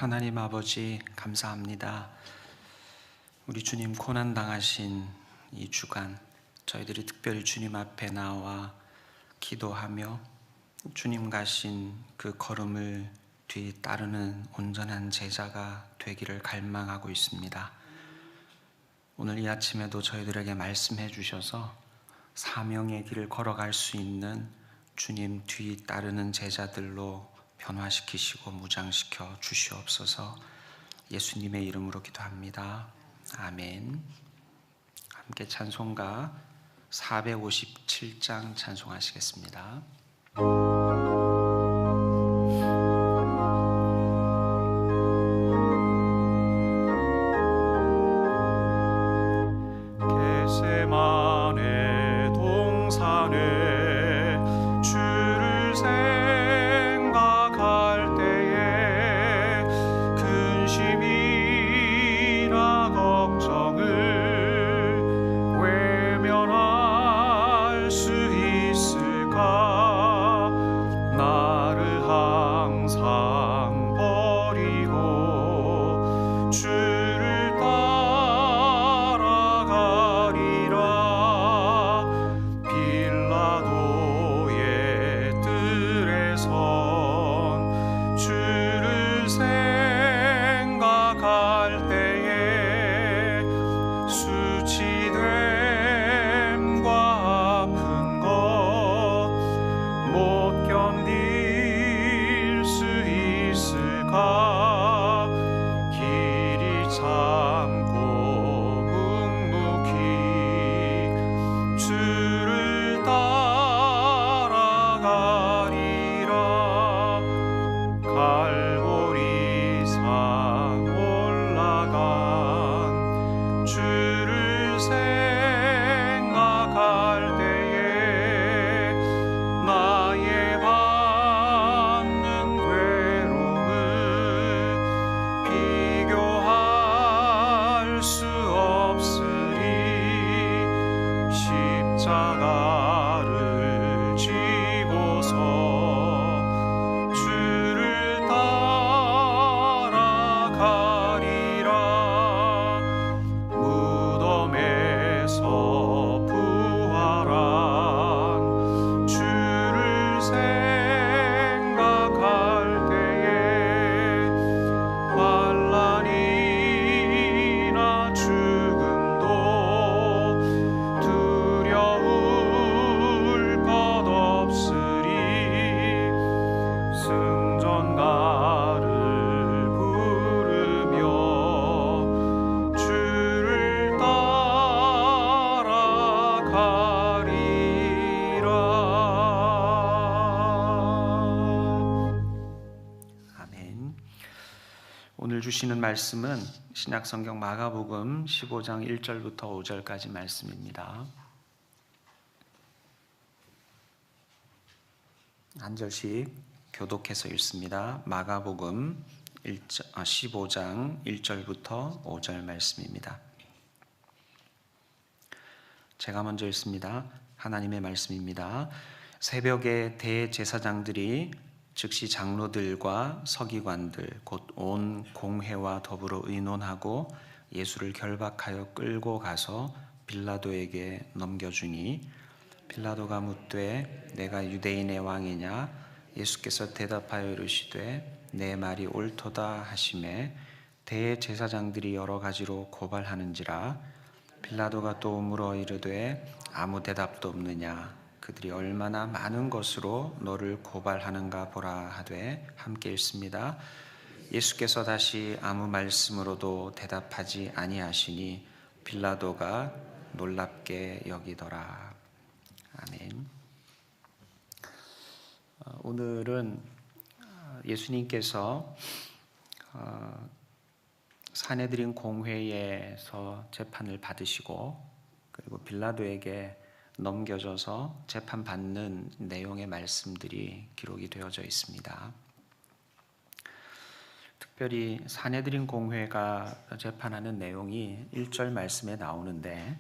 하나님 아버지 감사합니다. 우리 주님 고난 당하신 이 주간 저희들이 특별히 주님 앞에 나와 기도하며 주님 가신 그 걸음을 뒤따르는 온전한 제자가 되기를 갈망하고 있습니다. 오늘 이 아침에도 저희들에게 말씀해 주셔서 사명의 길을 걸어갈 수 있는 주님 뒤따르는 제자들로 변화시키시고 무장시켜 주시옵소서. 예수님의 이름으로 기도합니다. 아멘. 함께 찬송가 457장 찬송하시겠습니다. 겟세마네 동산에 주를 생각할 때에 근심이나 걱정을 외면할 수 있을까? 나를 항상 버리고 주를 따라가리라. 빌라도의 뜰에 선 주를 생각할 때에 수치됨과 아픈 것 못 견딜 수 있을까? 길이 참고 묵묵히 주를 따라가리라. 갈보리산 올라간 주를 생각할 때에 나의 받는 괴로움을 비교할 수 없으리. 십자가를 지고서 주를 따라가리라. 무덤에서 부활한 주를 생각할 때에 환난이나 죽음도 두려울 것 없으리. 승전가를 부르며 주를 따라가리라. 아멘. 오늘 주시는 말씀은 신약성경 마가복음 15장 1절부터 5절까지 말씀입니다. 한 절씩 교독해서 읽습니다. 마가복음 15장 1절부터 5절 말씀입니다. 제가 먼저 읽습니다. 하나님의 말씀입니다. 새벽에 대제사장들이 즉시 장로들과 서기관들 곧 온 공회와 더불어 의논하고 예수를 결박하여 끌고 가서 빌라도에게 넘겨주니 빌라도가 묻되 내가 유대인의 왕이냐? 예수께서 대답하여 이르시되 내 말이 옳도다 하시매 대제사장들이 여러 가지로 고발하는지라. 빌라도가 또 물어 이르되 아무 대답도 없느냐? 그들이 얼마나 많은 것으로 너를 고발하는가 보라 하되 함께 읽습니다. 예수께서 다시 아무 말씀으로도 대답하지 아니하시니 빌라도가 놀랍게 여기더라. 아멘. 오늘은 예수님께서 산헤드린 공회에서 재판을 받으시고 그리고 빌라도에게 넘겨져서 재판받는 내용의 말씀들이 기록이 되어져 있습니다. 특별히 산헤드린 공회가 재판하는 내용이 1절 말씀에 나오는데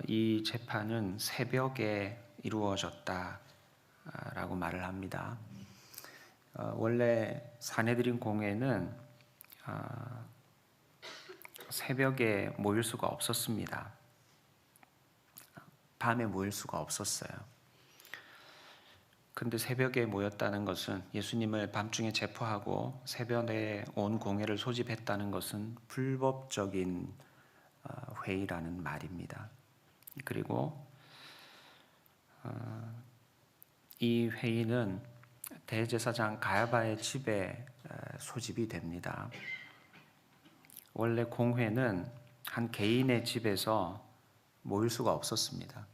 이 재판은 새벽에 이루어졌다라고 말을 합니다. 원래 사내들인 공회는 새벽에 모일 수가 없었습니다. 밤에 모일 수가 없었어요. 근데 새벽에 모였다는 것은 예수님을 밤중에 체포하고 새벽에 온 공회를 소집했다는 것은 불법적인 회의라는 말입니다. 그리고 이 회의는 대제사장 가야바의 집에 소집이 됩니다. 원래 공회는 한 개인의 집에서 모일 수가 없었습니다.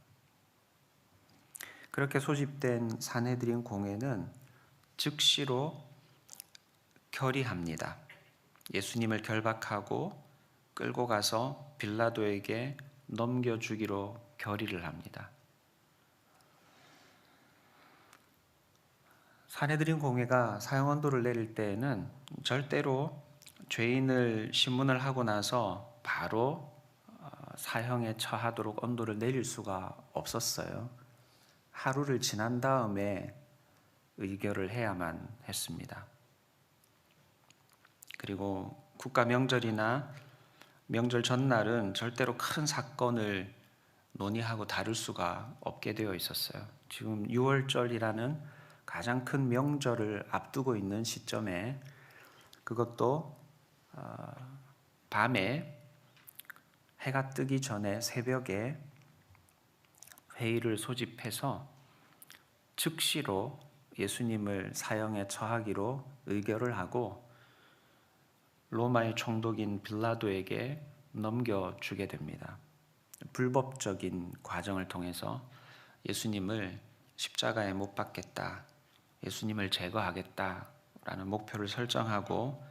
그렇게 소집된 사내들인 공회는 즉시로 결의합니다. 예수님을 결박하고 끌고 가서 빌라도에게 넘겨주기로 결의를 합니다. 사내들인 공회가 사형 언도를 내릴 때에는 절대로 죄인을 심문을 하고 나서 바로 사형에 처하도록 언도를 내릴 수가 없었어요. 하루를 지난 다음에 의결을 해야만 했습니다. 그리고 국가 명절이나 명절 전날은 절대로 큰 사건을 논의하고 다룰 수가 없게 되어 있었어요. 지금 6월절이라는 가장 큰 명절을 앞두고 있는 시점에 그것도 밤에 해가 뜨기 전에 새벽에 회의를 소집해서 즉시로 예수님을 사형에 처하기로 의결을 하고 로마의 총독인 빌라도에게 넘겨주게 됩니다. 불법적인 과정을 통해서 예수님을 십자가에 못 박겠다, 예수님을 제거하겠다라는 목표를 설정하고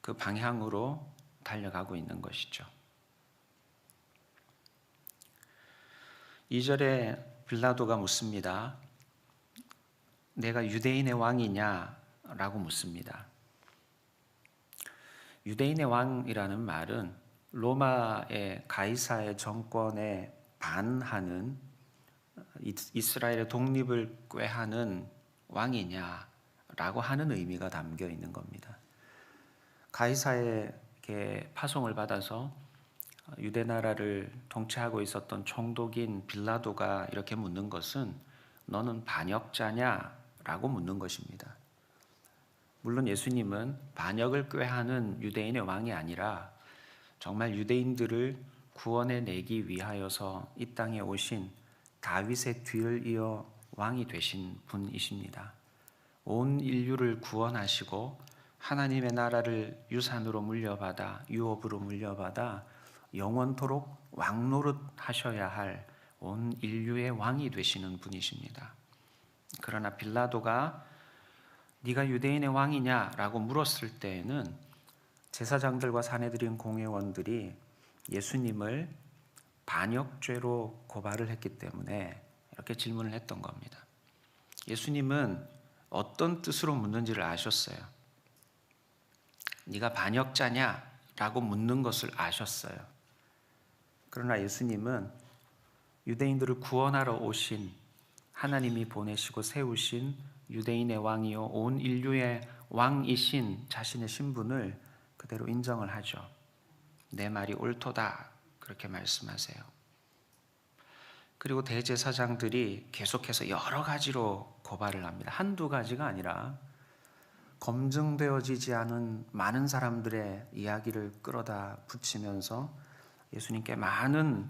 그 방향으로 달려가고 있는 것이죠. 2절에 빌라도가 묻습니다. 내가 유대인의 왕이냐? 라고 묻습니다. 유대인의 왕이라는 말은 로마의 가이사의 정권에 반하는 이스라엘의 독립을 꾀하는 왕이냐라고 하는 의미가 담겨 있는 겁니다. 가이사에게 파송을 받아서 유대 나라를 통치하고 있었던 총독인 빌라도가 이렇게 묻는 것은 너는 반역자냐? 라고 묻는 것입니다. 물론 예수님은 반역을 꾀하는 유대인의 왕이 아니라 정말 유대인들을 구원해 내기 위하여서 이 땅에 오신 다윗의 뒤를 이어 왕이 되신 분이십니다. 온 인류를 구원하시고 하나님의 나라를 유산으로 물려받아 유업으로 물려받아 영원토록 왕노릇 하셔야 할 온 인류의 왕이 되시는 분이십니다. 그러나 빌라도가 네가 유대인의 왕이냐라고 물었을 때에는 제사장들과 사내들인 공회원들이 예수님을 반역죄로 고발을 했기 때문에 이렇게 질문을 했던 겁니다. 예수님은 어떤 뜻으로 묻는지를 아셨어요. 네가 반역자냐라고 묻는 것을 아셨어요. 그러나 예수님은 유대인들을 구원하러 오신 하나님이 보내시고 세우신 유대인의 왕이요 온 인류의 왕이신 자신의 신분을 그대로 인정을 하죠. 내 말이 옳도다 그렇게 말씀하세요. 그리고 대제사장들이 계속해서 여러 가지로 고발을 합니다. 한두 가지가 아니라 검증되어지지 않은 많은 사람들의 이야기를 끌어다 붙이면서 예수님께 많은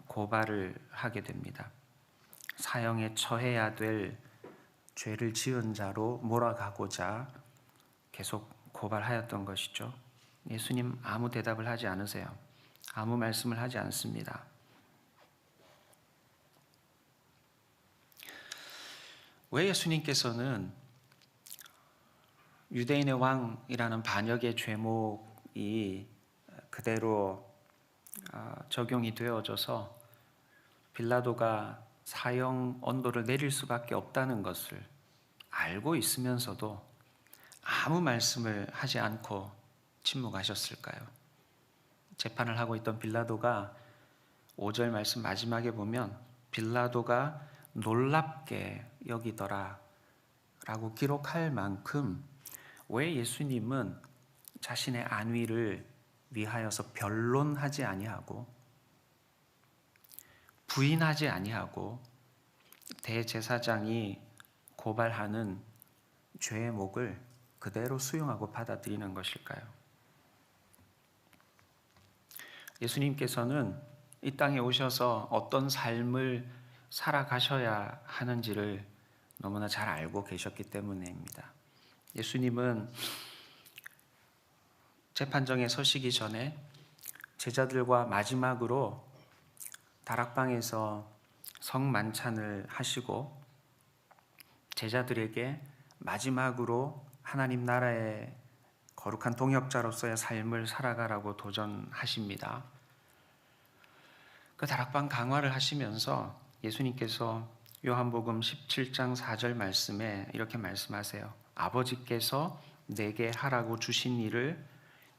고발을 하게 됩니다. 사형에 처해야 될 죄를 지은 자로 몰아가고자 계속 고발하였던 것이죠. 예수님 아무 대답을 하지 않으세요. 아무 말씀을 하지 않습니다. 왜 예수님께서는 유대인의 왕이라는 반역의 죄목이 그대로 적용이 되어져서 빌라도가 사형 언도를 내릴 수밖에 없다는 것을 알고 있으면서도 아무 말씀을 하지 않고 침묵하셨을까요? 재판을 하고 있던 빌라도가 5절 말씀 마지막에 보면 빌라도가 놀랍게 여기더라 라고 기록할 만큼 왜 예수님은 자신의 안위를 위하여서 변론하지 아니하고 부인하지 아니하고 대제사장이 고발하는 죄의 목을 그대로 수용하고 받아들이는 것일까요? 예수님께서는 이 땅에 오셔서 어떤 삶을 살아가셔야 하는지를 너무나 잘 알고 계셨기 때문입니다. 예수님은 재판정에 서시기 전에 제자들과 마지막으로 다락방에서 성만찬을 하시고 제자들에게 마지막으로 하나님 나라의 거룩한 동역자로서의 삶을 살아가라고 도전하십니다. 그 다락방 강화를 하시면서 예수님께서 요한복음 17장 4절 말씀에 이렇게 말씀하세요. 아버지께서 내게 하라고 주신 일을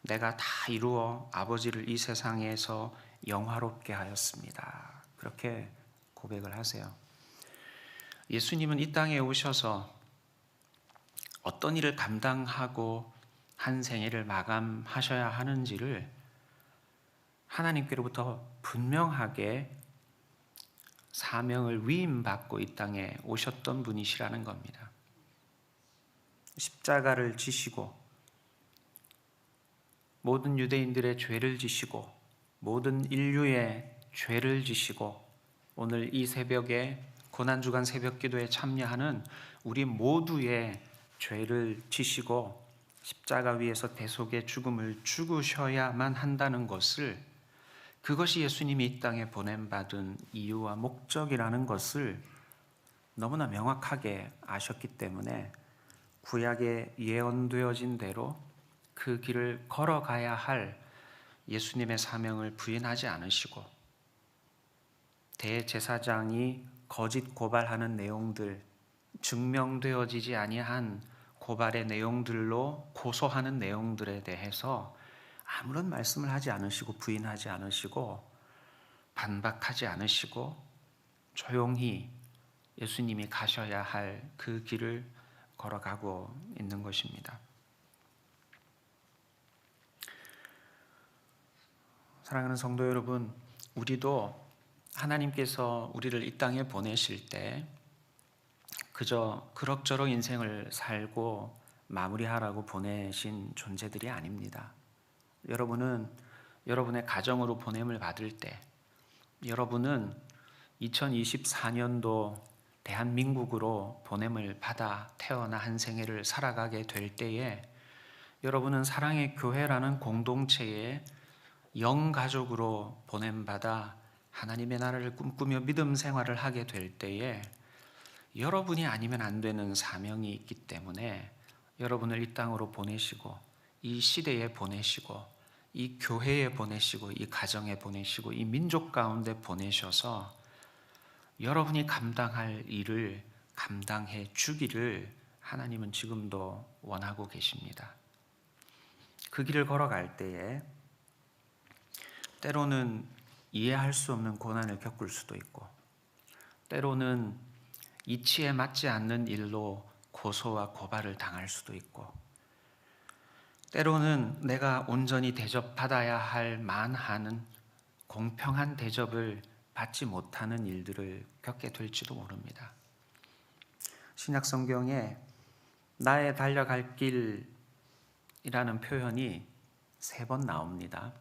내가 다 이루어 아버지를 이 세상에서 영화롭게 하였습니다. 그렇게 고백을 하세요. 예수님은 이 땅에 오셔서 어떤 일을 감당하고 한 생애를 마감하셔야 하는지를 하나님께로부터 분명하게 사명을 위임받고 이 땅에 오셨던 분이시라는 겁니다. 십자가를 지시고 모든 유대인들의 죄를 지시고 모든 인류의 죄를 지시고 오늘 이 새벽에 고난주간 새벽기도에 참여하는 우리 모두의 죄를 지시고 십자가 위에서 대속의 죽음을 죽으셔야만 한다는 것을, 그것이 예수님이 이 땅에 보냄받은 이유와 목적이라는 것을 너무나 명확하게 아셨기 때문에 구약에 예언되어진 대로 그 길을 걸어가야 할 예수님의 사명을 부인하지 않으시고 대제사장이 거짓 고발하는 내용들, 증명되어지지 아니한 고발의 내용들로 고소하는 내용들에 대해서 아무런 말씀을 하지 않으시고 부인하지 않으시고 반박하지 않으시고 조용히 예수님이 가셔야 할 그 길을 걸어가고 있는 것입니다. 사랑하는 성도 여러분, 우리도 하나님께서 우리를 이 땅에 보내실 때 그저 그럭저럭 인생을 살고 마무리하라고 보내신 존재들이 아닙니다. 여러분은 여러분의 가정으로 보냄을 받을 때, 여러분은 2024년도 대한민국으로 보냄을 받아 태어나 한 생애를 살아가게 될 때에 여러분은 사랑의 교회라는 공동체에 영가족으로 보냄받아 하나님의 나라를 꿈꾸며 믿음 생활을 하게 될 때에 여러분이 아니면 안 되는 사명이 있기 때문에 여러분을 이 땅으로 보내시고 이 시대에 보내시고 이 교회에 보내시고 이 가정에 보내시고 이 민족 가운데 보내셔서 여러분이 감당할 일을 감당해 주기를 하나님은 지금도 원하고 계십니다. 그 길을 걸어갈 때에 때로는 이해할 수 없는 고난을 겪을 수도 있고 때로는 이치에 맞지 않는 일로 고소와 고발을 당할 수도 있고 때로는 내가 온전히 대접받아야 할 만한 공평한 대접을 받지 못하는 일들을 겪게 될지도 모릅니다. 신약 성경에 나의 달려갈 길이라는 표현이 3번 나옵니다.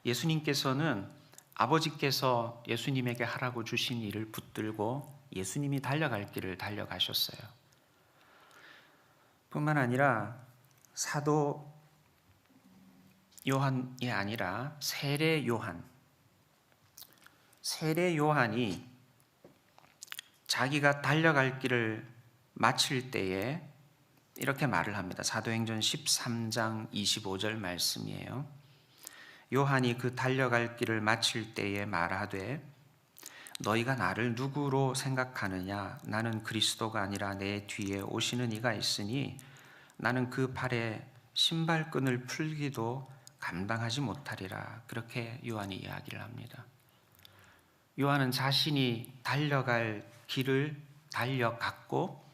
예수님께서는 아버지께서 예수님에게 하라고 주신 일을 붙들고 예수님이 달려갈 길을 달려가셨어요. 뿐만 아니라 사도 요한이 아니라 세례 요한이 자기가 달려갈 길을 마칠 때에 이렇게 말을 합니다. 사도행전 13장 25절 말씀이에요. 요한이 그 달려갈 길을 마칠 때에 말하되 너희가 나를 누구로 생각하느냐? 나는 그리스도가 아니라 내 뒤에 오시는 이가 있으니 나는 그 발에 신발끈을 풀기도 감당하지 못하리라. 그렇게 요한이 이야기를 합니다. 요한은 자신이 달려갈 길을 달려갔고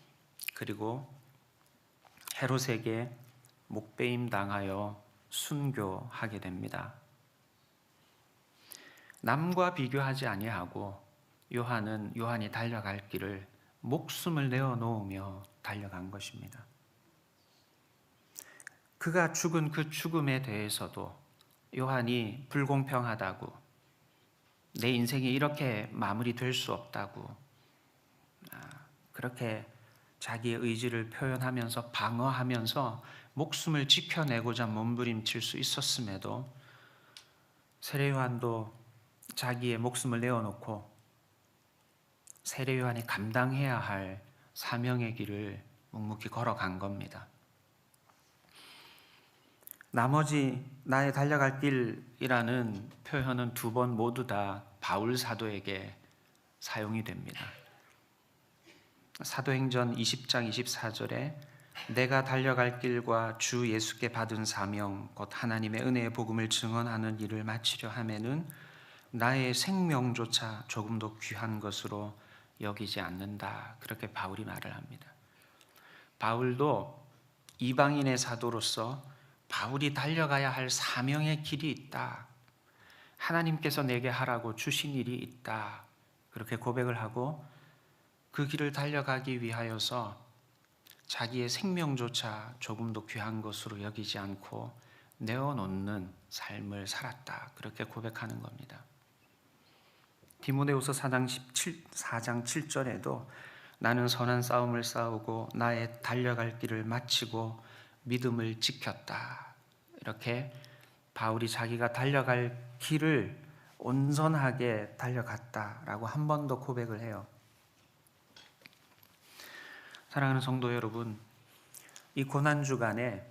그리고 헤롯에게 목배임 당하여 순교하게 됩니다. 남과 비교하지 아니하고 요한이 달려갈 길을 목숨을 내어놓으며 달려간 것입니다. 그가 죽은 그 죽음에 대해서도 요한이 불공평하다고, 내 인생이 이렇게 마무리될 수 없다고, 그렇게 자기의 의지를 표현하면서 방어하면서 목숨을 지켜내고자 몸부림칠 수 있었음에도 세례 요한도 자기의 목숨을 내어놓고 세례 요한이 감당해야 할 사명의 길을 묵묵히 걸어간 겁니다. 나머지 나의 달려갈 길이라는 표현은 두 번 모두 다 바울 사도에게 사용이 됩니다. 사도행전 20장 24절에 내가 달려갈 길과 주 예수께 받은 사명 곧 하나님의 은혜의 복음을 증언하는 일을 마치려 하면은 나의 생명조차 조금도 귀한 것으로 여기지 않는다. 그렇게 바울이 말을 합니다. 바울도 이방인의 사도로서 바울이 달려가야 할 사명의 길이 있다. 하나님께서 내게 하라고 주신 일이 있다. 그렇게 고백을 하고 그 길을 달려가기 위하여서 자기의 생명조차 조금도 귀한 것으로 여기지 않고 내어놓는 삶을 살았다. 그렇게 고백하는 겁니다. 디모데후서 4장 7절에도 나는 선한 싸움을 싸우고 나의 달려갈 길을 마치고 믿음을 지켰다. 이렇게 바울이 자기가 달려갈 길을 온전하게 달려갔다라고 한 번 더 고백을 해요. 사랑하는 성도 여러분, 이 고난주간에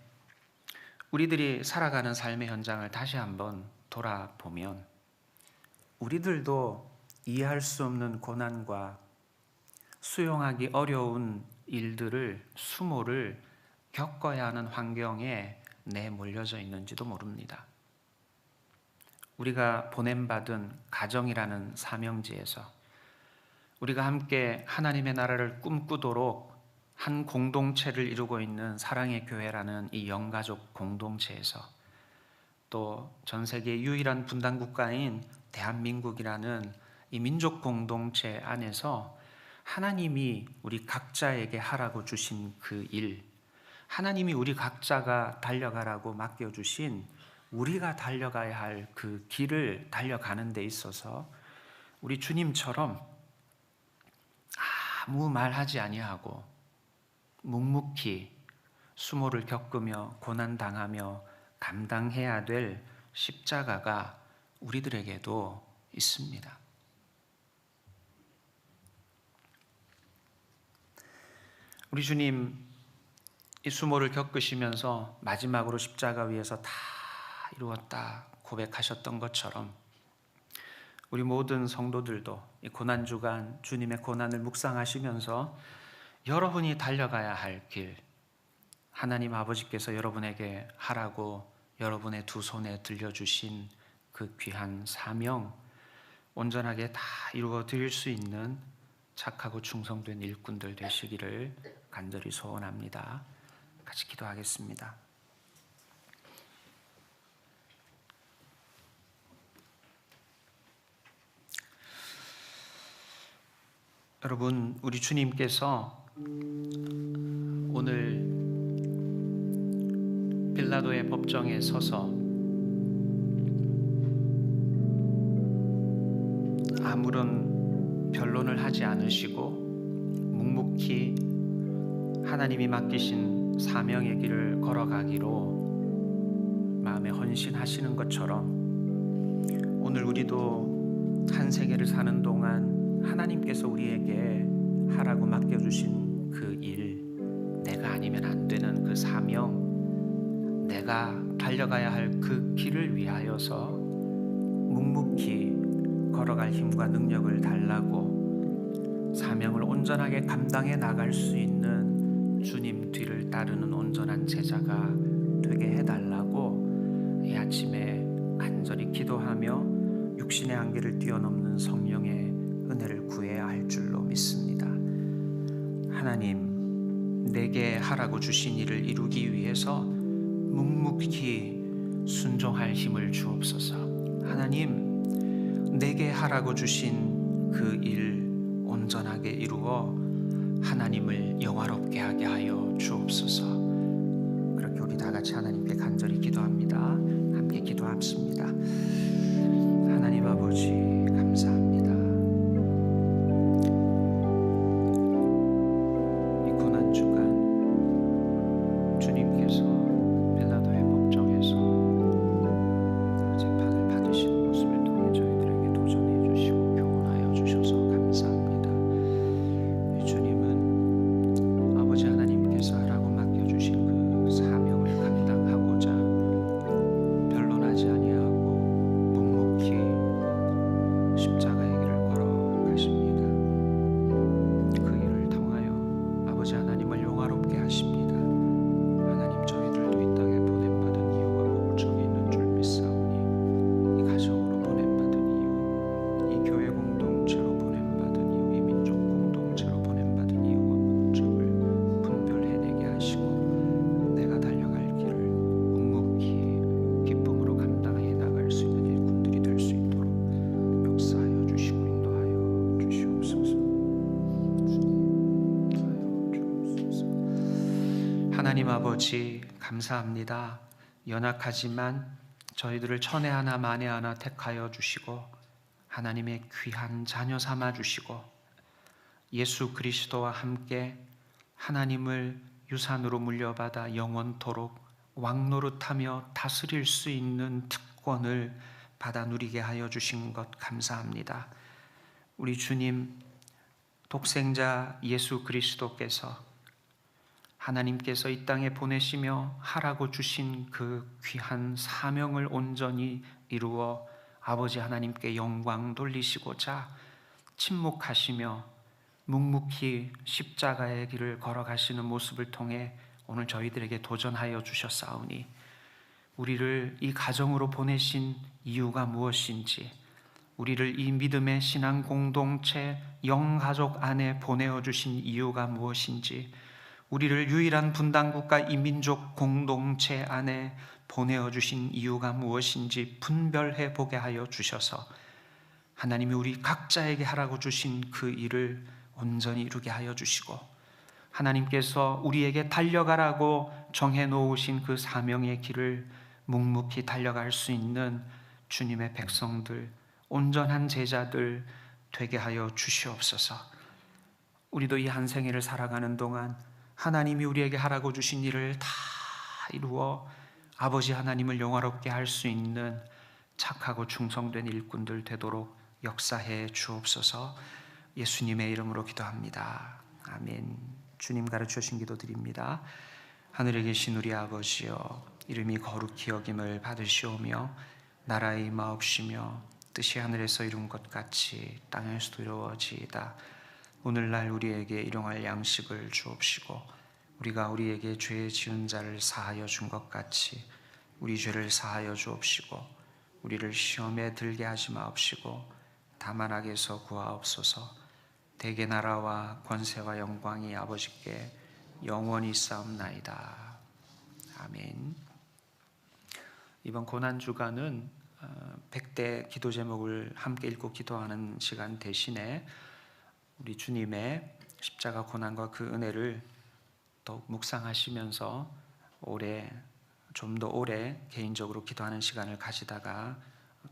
우리들이 살아가는 삶의 현장을 다시 한번 돌아보면 우리들도 이해할 수 없는 고난과 수용하기 어려운 일들을, 수모를 겪어야 하는 환경에 내몰려져 있는지도 모릅니다. 우리가 보냄받은 가정이라는 사명지에서 우리가 함께 하나님의 나라를 꿈꾸도록 한 공동체를 이루고 있는 사랑의 교회라는 이 영가족 공동체에서 또 전 세계 유일한 분단 국가인 대한민국이라는 이 민족 공동체 안에서 하나님이 우리 각자에게 하라고 주신 그 일, 하나님이 우리 각자가 달려가라고 맡겨주신 우리가 달려가야 할 그 길을 달려가는 데 있어서 우리 주님처럼 아무 말하지 아니하고 묵묵히 수모를 겪으며 고난당하며 감당해야 될 십자가가 우리들에게도 있습니다. 우리 주님 이 수모를 겪으시면서 마지막으로 십자가 위에서 다 이루었다 고백하셨던 것처럼 우리 모든 성도들도 이 고난주간 주님의 고난을 묵상하시면서 여러분이 달려가야 할 길, 하나님 아버지께서 여러분에게 하라고 여러분의 두 손에 들려주신 그 귀한 사명 온전하게 다 이루어 드릴 수 있는 착하고 충성된 일꾼들 되시기를 간절히 소원합니다. 같이 기도하겠습니다. 여러분, 우리 주님께서 오늘 빌라도의 법정에 서서 아무런 변론을 하지 않으시고 묵묵히 하나님이 맡기신 사명의 길을 걸어가기로 마음에 헌신하시는 것처럼 오늘 우리도 한 세계를 사는 동안 하나님께서 우리에게 하라고 맡겨주신 그 일, 내가 아니면 안 되는 그 사명, 내가 달려가야 할 그 길을 위하여서 묵묵히 걸어갈 힘과 능력을 달라고 사명을 온전하게 감당해 나갈 수 있는 주님 뒤를 따르는 온전한 제자가 되게 해달라고 이 아침에 간절히 기도하며 육신의 한계를 뛰어넘는 성령의 은혜를 구해야 할 줄로 믿습니다. 하나님, 내게 하라고 주신 일을 이루기 위해서 묵묵히 순종할 힘을 주옵소서. 하나님, 내게 하라고 주신 그 일 온전하게 이루어 하나님을 영화롭게 하게 하여 주옵소서. 그렇게 우리 다 같이 하나님께 간절히 기도합니다. 함께 기도합시다. 하나님 아버지 감사합니다. 이 고난주간 주님께서 빌라도의 법정에서 재판을 받으시는 모습을 통해 저희들에게 도전해 주시고 교훈하여 주셔서 감사합니다. 주님은 아버지 하나님께서 하라고 맡겨주신 그 사명을 감당하고자 변론하지 아니하고 묵묵히 십자가의 길을 걸어가십니다. 그 일을 통하여 아버지 하나님을 영화롭게 하십니다. 하나님, 저희들도 이 땅에 보냄받은 이유와 목적이 있는 줄 믿사오니 이 가정으로 보냄받은 이유, 이 교회 공동체로 보냄받은 이유, 이 민족 공동체로 보냄받은 이유와 목적을 분별해내게 하시고 내가 달려갈 길을 묵묵히 기쁨으로 감당해 나갈 수 있는 일꾼들이 될 수 있도록 역사하여 주시고 인도하여 주시옵소서. 인도하여 주옵소서. 하나님 아버지 감사합니다. 연약하지만 저희들을 천에 하나 만에 하나 택하여 주시고 하나님의 귀한 자녀 삼아 주시고 예수 그리스도와 함께 하나님을 유산으로 물려받아 영원토록 왕노릇하며 다스릴 수 있는 특권을 받아 누리게 하여 주신 것 감사합니다. 우리 주님 독생자 예수 그리스도께서 하나님께서 이 땅에 보내시며 하라고 주신 그 귀한 사명을 온전히 이루어 아버지 하나님께 영광 돌리시고자 침묵하시며 묵묵히 십자가의 길을 걸어가시는 모습을 통해 오늘 저희들에게 도전하여 주셨사오니 우리를 이 가정으로 보내신 이유가 무엇인지, 우리를 이 믿음의 신앙 공동체 영가족 안에 보내어 주신 이유가 무엇인지, 우리를 유일한 분당국가 이민족 공동체 안에 보내어 주신 이유가 무엇인지 분별해 보게 하여 주셔서 하나님이 우리 각자에게 하라고 주신 그 일을 온전히 이루게 하여 주시고 하나님께서 우리에게 달려가라고 정해 놓으신 그 사명의 길을 묵묵히 달려갈 수 있는 주님의 백성들, 온전한 제자들 되게 하여 주시옵소서. 우리도 이 한 생애를 살아가는 동안 하나님이 우리에게 하라고 주신 일을 다 이루어 아버지 하나님을 영화롭게 할 수 있는 착하고 충성된 일꾼들 되도록 역사해 주옵소서. 예수님의 이름으로 기도합니다. 아멘. 주님 가르쳐 주신 기도 드립니다. 하늘에 계신 우리 아버지여, 이름이 거룩히 여김을 받으시오며 나라의 임하옵시며 뜻이 하늘에서 이룬 것 같이 땅에서도 이루어지이다. 오늘날 우리에게 일용할 양식을 주옵시고 우리가 우리에게 죄 지은 자를 사하여 준 것 같이 우리 죄를 사하여 주옵시고 우리를 시험에 들게 하지 마옵시고 다만 악에서 구하옵소서. 대개 나라와 권세와 영광이 아버지께 영원히 싸움나이다. 아멘. 이번 고난주간은 100대 기도 제목을 함께 읽고 기도하는 시간 대신에 우리 주님의 십자가 고난과 그 은혜를 더욱 묵상하시면서 좀 더 오래 개인적으로 기도하는 시간을 가지다가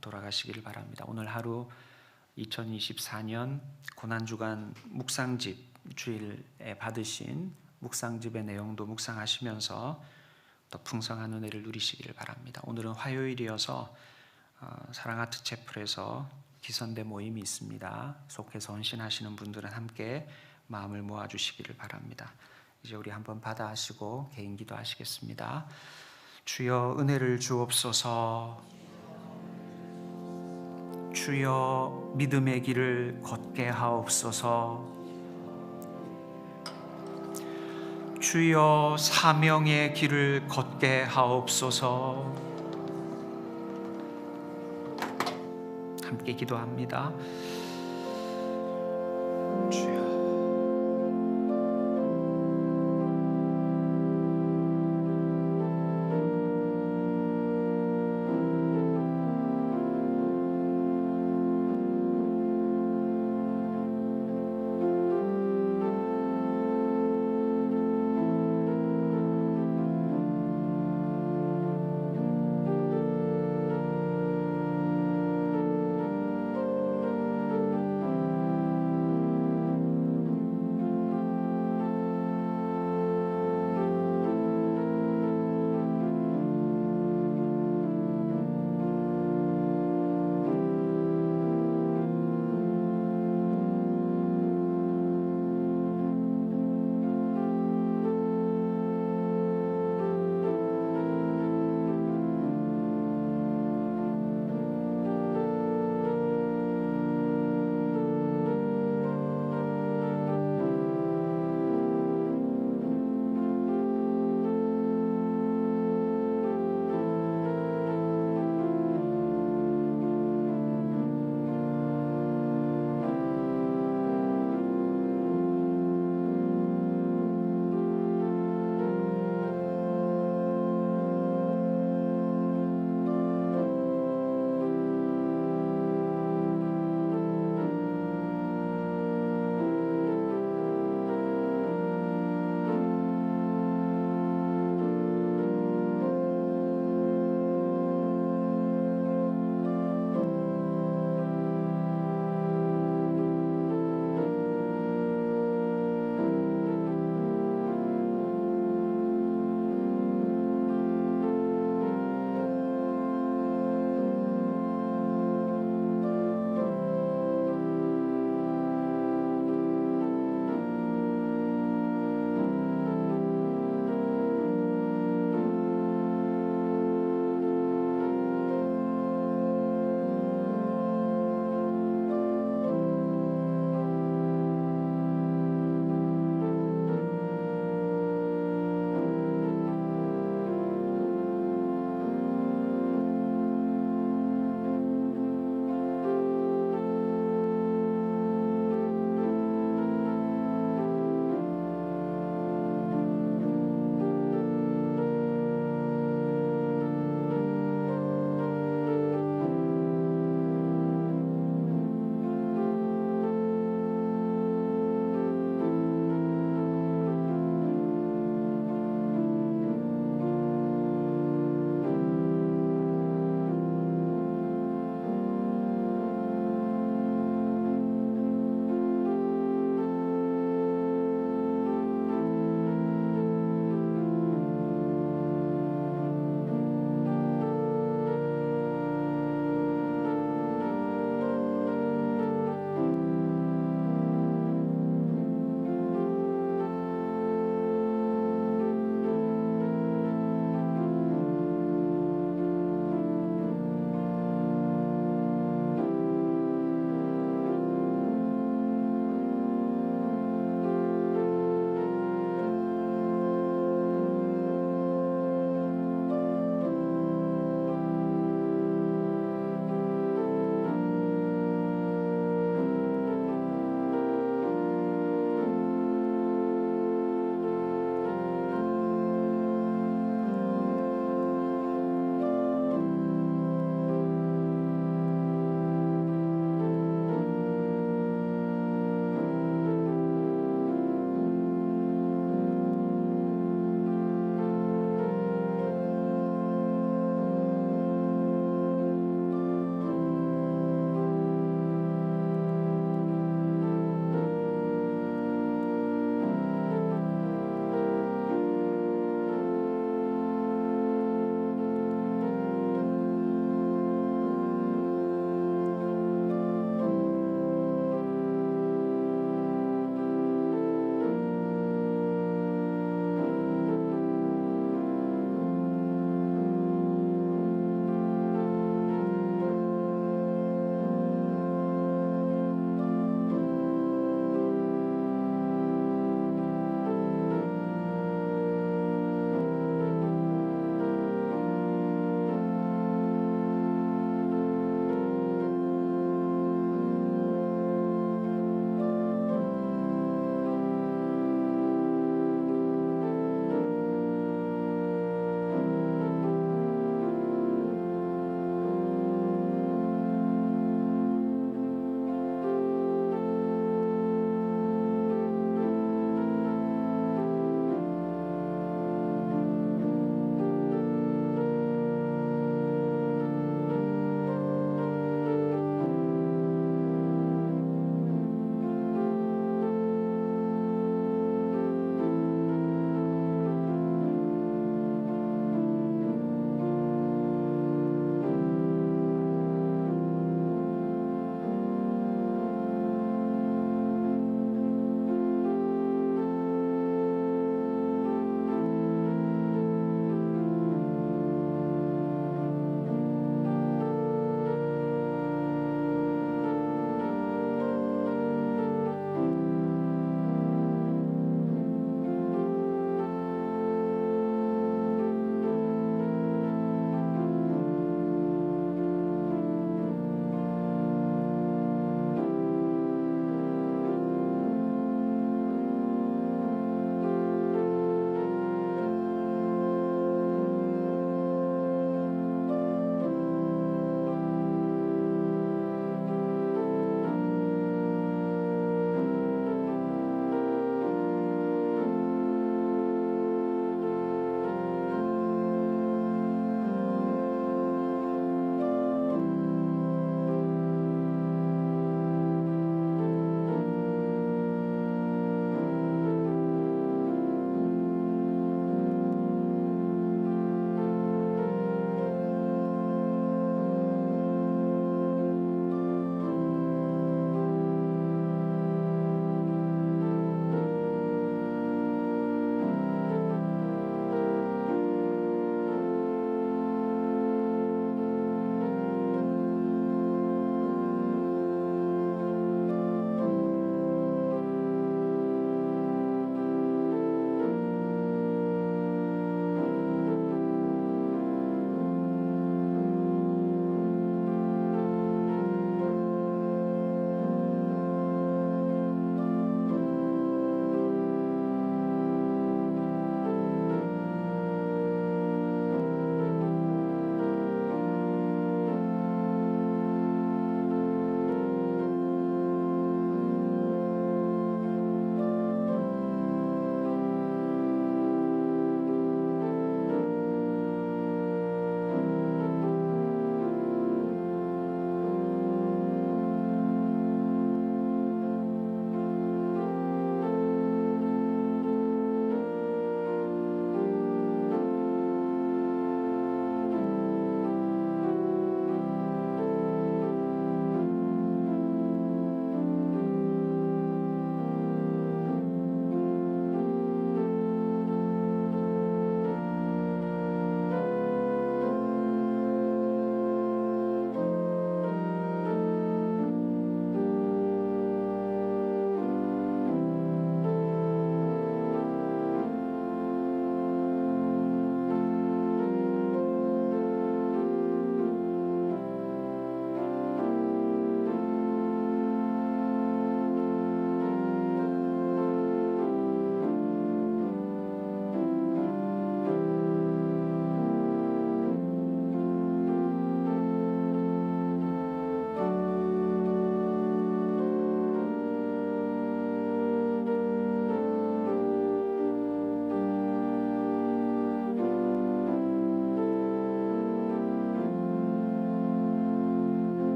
돌아가시기를 바랍니다. 오늘 하루 2024년 고난주간 묵상집 주일에 받으신 묵상집의 내용도 묵상하시면서 더 풍성한 은혜를 누리시기를 바랍니다. 오늘은 화요일이어서 사랑아트 채플에서 기선대 모임이 있습니다. 속해서 헌신하시는 분들은 함께 마음을 모아주시기를 바랍니다. 이제 우리 한번 받아하시고 개인 기도하시겠습니다. 주여 은혜를 주옵소서. 주여 믿음의 길을 걷게 하옵소서. 주여 사명의 길을 걷게 하옵소서. 함께 기도합니다.